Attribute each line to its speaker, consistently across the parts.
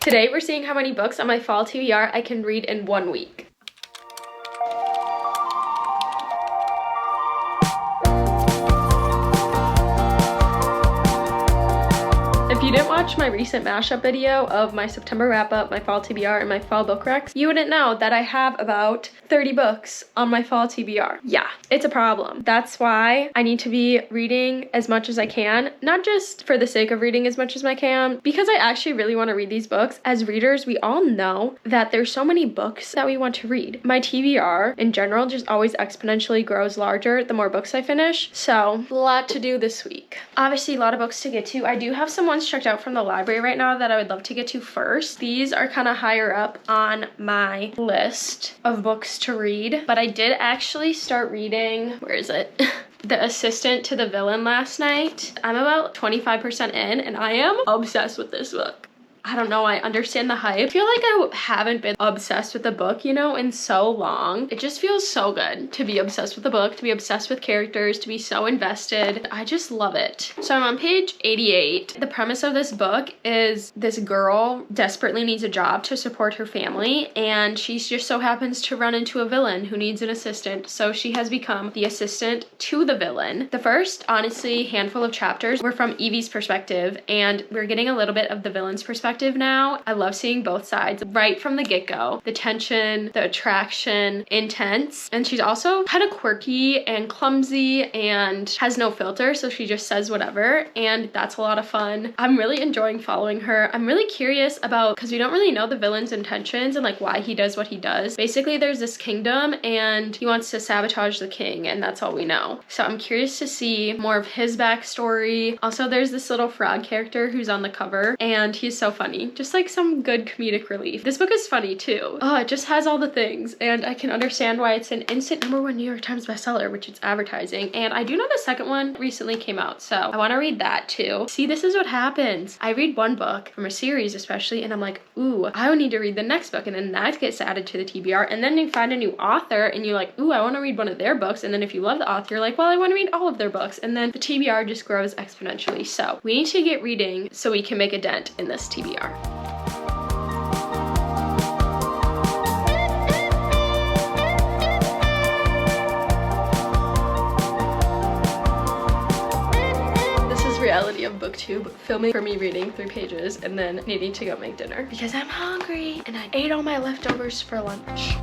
Speaker 1: Today we're seeing how many books on my fall TBR I can read in 1 week. If you didn't watch my recent mashup video of my September wrap-up, my fall TBR, and my fall book recs, you wouldn't know that I have about 30 books on my fall TBR. Yeah, it's a problem. That's why I need to be reading as much as I can, not just for the sake of reading as much as I can, because I actually really want to read these books. As readers, we all know that there's so many books that we want to read. My TBR in general just always exponentially grows larger the more books I finish, so a lot to do this week. Obviously, a lot of books to get to. I do have some ones checked out from the library right now that I would love to get to first. These are kind of higher up on my list of books to read, but I did actually start reading, where is it? The Assistant to the Villain last night. I'm about 25% in and I am obsessed with this book. I don't know, I understand the hype. I feel like I haven't been obsessed with the book, you know, in so long. It just feels so good to be obsessed with the book, to be obsessed with characters, to be so invested. I just love it. So I'm on page 88. The premise of this book is this girl desperately needs a job to support her family, and she just so happens to run into a villain who needs an assistant. So she has become the assistant to the villain. The first, honestly, handful of chapters were from Evie's perspective, and we're getting a little bit of the villain's perspective now. I love seeing both sides right from the get-go. The tension, the attraction, intense. And she's also kind of quirky and clumsy and has no filter, so she just says whatever, and that's a lot of fun. I'm really enjoying following her. I'm really curious about, because we don't really know the villain's intentions and like why he does what he does. Basically, there's this kingdom and he wants to sabotage the king, and that's all we know. So I'm curious to see more of his backstory. Also, there's this little frog character who's on the cover, and he's so funny, just like some good comedic relief. This book is funny too. Oh, it just has all the things, and I can understand why it's an instant #1 New York Times bestseller, which it's advertising. And I do know the second one recently came out, so I want to read that too. See, this is what happens. I read one book from a series especially, and I'm like, ooh, I would need to read the next book, and then that gets added to the TBR, and then you find a new author and you're like, ooh, I want to read one of their books, and then if you love the author, you're like, well, I want to read all of their books, and then the TBR just grows exponentially. So we need to get reading so we can make a dent in this TBR. This is reality of booktube, filming for me reading 3 pages and then needing to go make dinner because I'm hungry and I ate all my leftovers for lunch.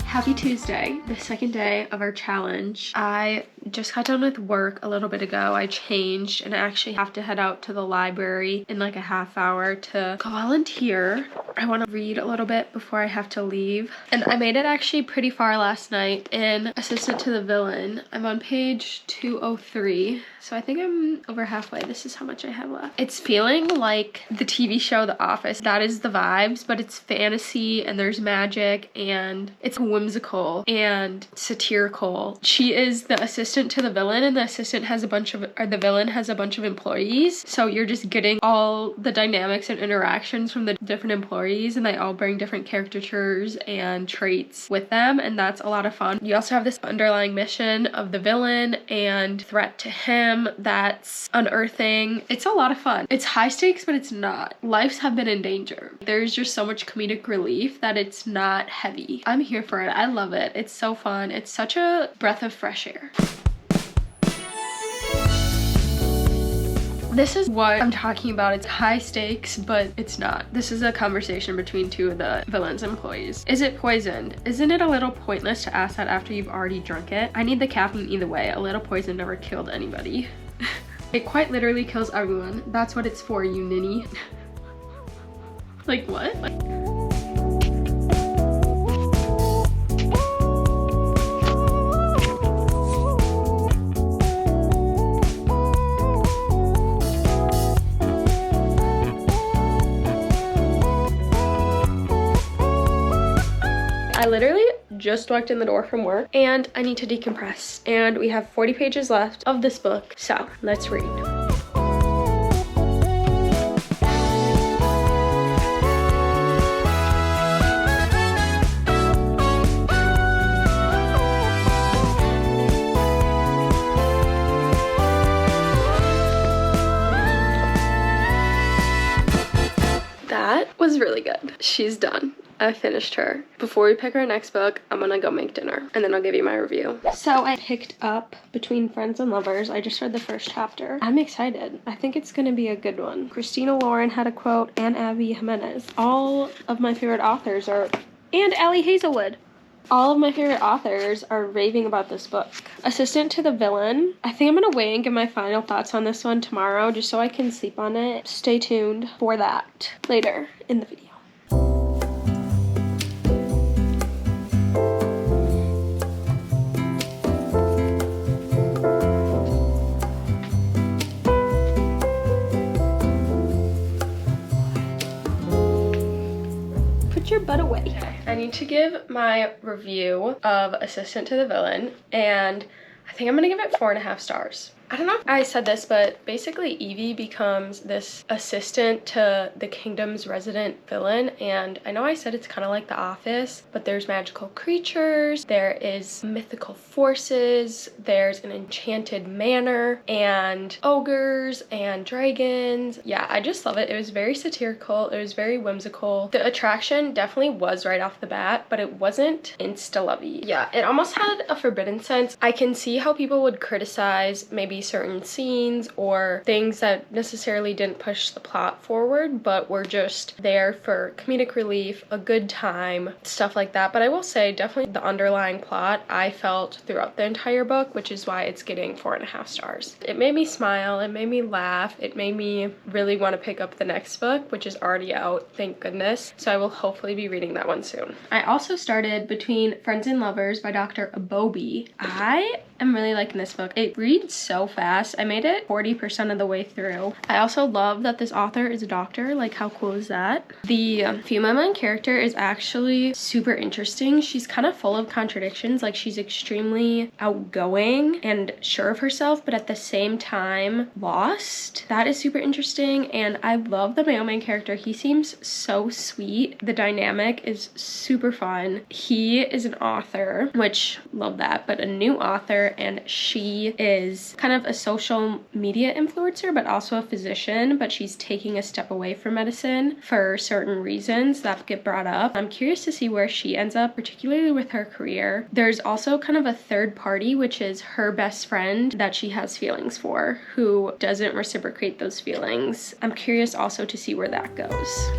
Speaker 1: Happy Tuesday, the second day of our challenge. I just got done with work a little bit ago. I changed and I actually have to head out to the library in like a half hour to go volunteer. I want to read a little bit before I have to leave. And I made it actually pretty far last night in Assistant to the Villain. I'm on page 203. So I think I'm over halfway. This is how much I have left. It's feeling like the TV show The Office. That is the vibes, but it's fantasy and there's magic and it's whimsical and satirical. She is the assistant to the villain, and the assistant has a bunch of, or the villain has a bunch of employees. So you're just getting all the dynamics and interactions from the different employees, and they all bring different caricatures and traits with them, and that's a lot of fun. You also have this underlying mission of the villain and threat to him that's unearthing. It's a lot of fun. It's high stakes, but it's not. Lives have been in danger. There's just so much comedic relief that it's not heavy. I'm here for it. I love it. It's so fun. It's such a breath of fresh air. This is what I'm talking about. It's high stakes, but it's not. This is a conversation between 2 of the villain's employees. Is it poisoned? Isn't it a little pointless to ask that after you've already drunk it? I need the caffeine either way. A little poison never killed anybody. It quite literally kills everyone. That's what it's for, you ninny. Like what? I literally just walked in the door from work and I need to decompress. And we have 40 pages left of this book, so let's read. That was really good. She's done. I finished her. Before we pick our next book, I'm gonna go make dinner and then I'll give you my review. So I picked up Between Friends and Lovers. I just read the first chapter. I'm excited. I think it's gonna be a good one. Christina Lauren had a quote, and Abby Jimenez. All of my favorite authors and Allie Hazelwood. All of my favorite authors are raving about this book. Assistant to the Villain. I think I'm gonna wait and give my final thoughts on this one tomorrow just so I can sleep on it. Stay tuned for that later in the video. Your butt away. I need to give my review of Assistant to the Villain, and I think I'm gonna give it 4.5 stars. I don't know if I said this, but basically Evie becomes this assistant to the kingdom's resident villain, and I know I said it's kind of like The Office, but there's magical creatures, there is mythical forces, there's an enchanted manor, and ogres and dragons. Yeah, I just love it. It was very satirical, it was very whimsical. The attraction definitely was right off the bat, but it wasn't insta-lovey. Yeah, it almost had a forbidden sense. I can see how people would criticize maybe certain scenes or things that necessarily didn't push the plot forward, but were just there for comedic relief, a good time, stuff like that. But I will say, definitely the underlying plot I felt throughout the entire book, which is why it's getting 4.5 stars. It made me smile, it made me laugh, it made me really want to pick up the next book, which is already out, thank goodness. So I will hopefully be reading that one soon. I also started Between Friends and Lovers by Dr. Abobi. I am really liking this book. It reads so fast. I made it 40% of the way through. I also love that this author is a doctor. Like, how cool is that? The female main character is actually super interesting. She's kind of full of contradictions. Like, she's extremely outgoing and sure of herself, but at the same time lost. That is super interesting, and I love the male main character. He seems so sweet. The dynamic is super fun. He is an author, which love that, but a new author, and she is kind of a social media influencer, but also a physician, but she's taking a step away from medicine for certain reasons that get brought up. I'm curious to see where she ends up, particularly with her career. There's also kind of a third party, which is her best friend that she has feelings for, who doesn't reciprocate those feelings. I'm curious also to see where that goes.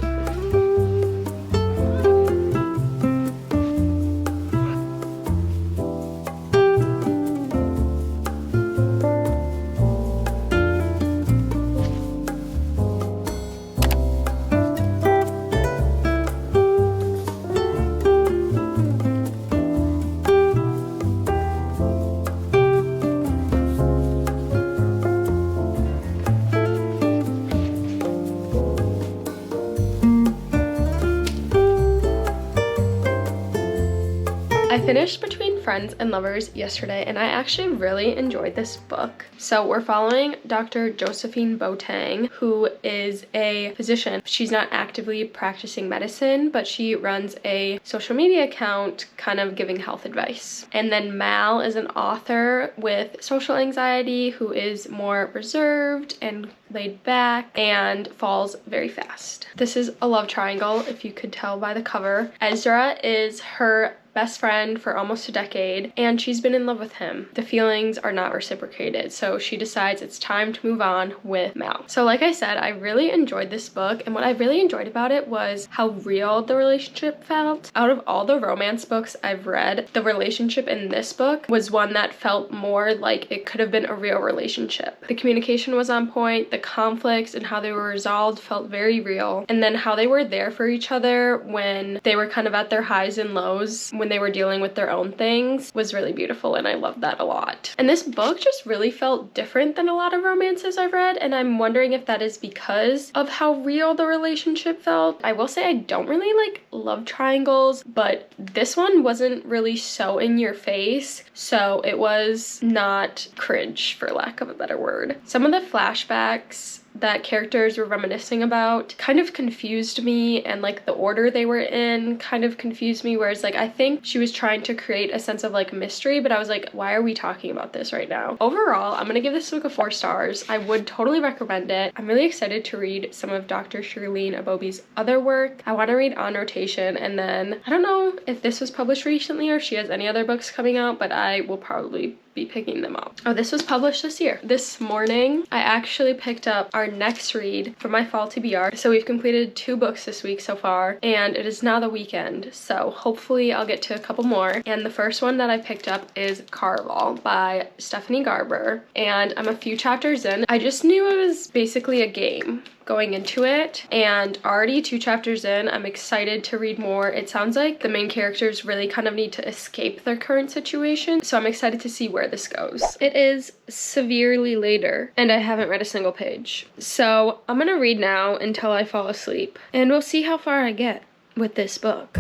Speaker 1: I finished Between Friends and Lovers yesterday, and I actually really enjoyed this book. So we're following Dr. Josephine Boateng, who is a physician. She's not actively practicing medicine, but she runs a social media account kind of giving health advice. And then Mal is an author with social anxiety who is more reserved and laid back and falls very fast. This is a love triangle, if you could tell by the cover. Ezra is her best friend for almost a decade, and she's been in love with him. The feelings are not reciprocated, so she decides it's time to move on with Mal. So like I said, I really enjoyed this book, and what I really enjoyed about it was how real the relationship felt. Out of all the romance books I've read, the relationship in this book was one that felt more like it could have been a real relationship. The communication was on point, the conflicts and how they were resolved felt very real, and then how they were there for each other when they were kind of at their highs and lows when they were dealing with their own things was really beautiful, and I loved that a lot. And this book just really felt different than a lot of romances I've read, and I'm wondering if that is because of how real the relationship felt. I will say I don't really like love triangles, but this one wasn't really so in your face, so it was not cringe, for lack of a better word. Some of the flashbacks that characters were reminiscing about kind of confused me, and like the order they were in kind of confused me, whereas like I think she was trying to create a sense of like mystery, but I was like, why are we talking about this right now? Overall, I'm gonna give this book a 4 stars. I would totally recommend it. I'm really excited to read some of Dr. Shirlene Abobi's other work. I want to read On Rotation, and then I don't know if this was published recently or if she has any other books coming out, but I will probably be picking them up. Oh, this was published this year. This morning, I actually picked up our next read for my fall TBR. So we've completed 2 books this week so far, and it is now the weekend, so hopefully I'll get to a couple more. And the first one that I picked up is Carval by Stephanie Garber, and I'm a few chapters in. I just knew it was basically a game going into it, and already 2 chapters in, I'm excited to read more. It sounds like the main characters really kind of need to escape their current situation, so I'm excited to see where this goes. It is severely later, and I haven't read a single page, so I'm gonna read now until I fall asleep, and we'll see how far I get with this book.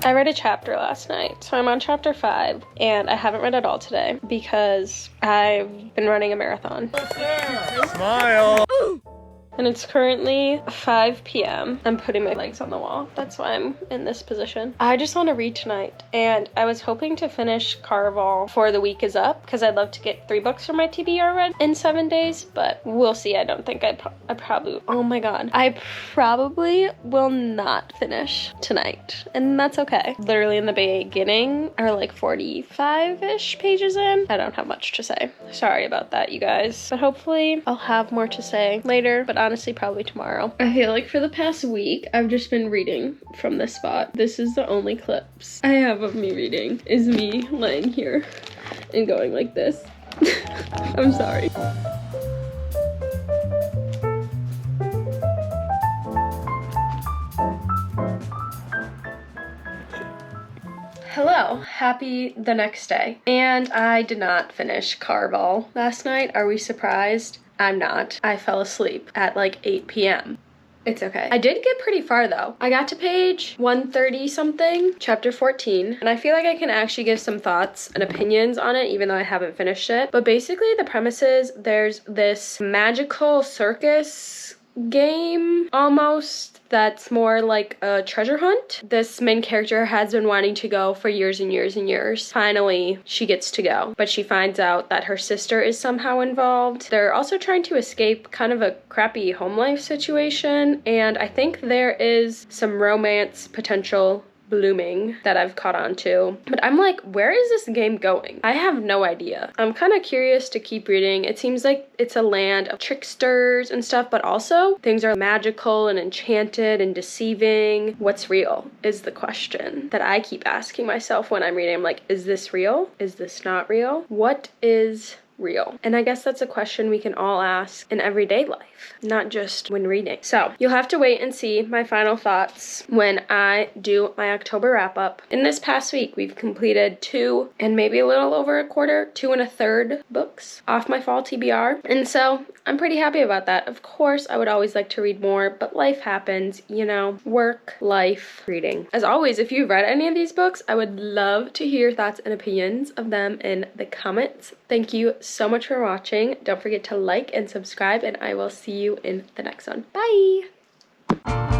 Speaker 1: I read a chapter last night, so I'm on chapter 5, and I haven't read it all today because I've been running a marathon.
Speaker 2: Smile!
Speaker 1: And it's currently 5 p.m. I'm putting my legs on the wall. That's why I'm in this position. I just want to read tonight, and I was hoping to finish Carval before the week is up because I'd love to get 3 books from my TBR read in 7 days, but we'll see. I don't think I probably, oh my god, I probably will not finish tonight, and that's okay. Literally in the beginning are like 45-ish pages in. I don't have much to say. Sorry about that, you guys, but hopefully I'll have more to say later, but honestly probably tomorrow. I feel like for the past week I've just been reading from this spot. This is the only clips I have of me reading, is me laying here and going like this. I'm sorry. Hello, happy the next day. And I did not finish Carval last night. Are we surprised? I'm not. I fell asleep at like 8 p.m. It's okay. I did get pretty far though. I got to page 130 something, chapter 14, and I feel like I can actually give some thoughts and opinions on it even though I haven't finished it. But basically the premise is there's this magical circus game almost that's more like a treasure hunt. This main character has been wanting to go for years and years and years. Finally, she gets to go, but she finds out that her sister is somehow involved. They're also trying to escape kind of a crappy home life situation, and I think there is some romance potential blooming that I've caught on to. But I'm like, where is this game going? I have no idea. I'm kind of curious to keep reading. It seems like it's a land of tricksters and stuff, but also things are magical and enchanted and deceiving. What's real is the question that I keep asking myself when I'm reading. I'm like, is this real? Is this not real? What is real? And I guess that's a question we can all ask in everyday life, not just when reading. So you'll have to wait and see my final thoughts when I do my October wrap up. In this past week, we've completed 2 and maybe a little over a quarter, 2 1/3 books off my fall TBR. And so I'm pretty happy about that. Of course, I would always like to read more, but life happens, you know, work, life, reading. As always, if you've read any of these books, I would love to hear your thoughts and opinions of them in the comments. Thank you so much for watching. Don't forget to like and subscribe, and I will see you in the next one. Bye!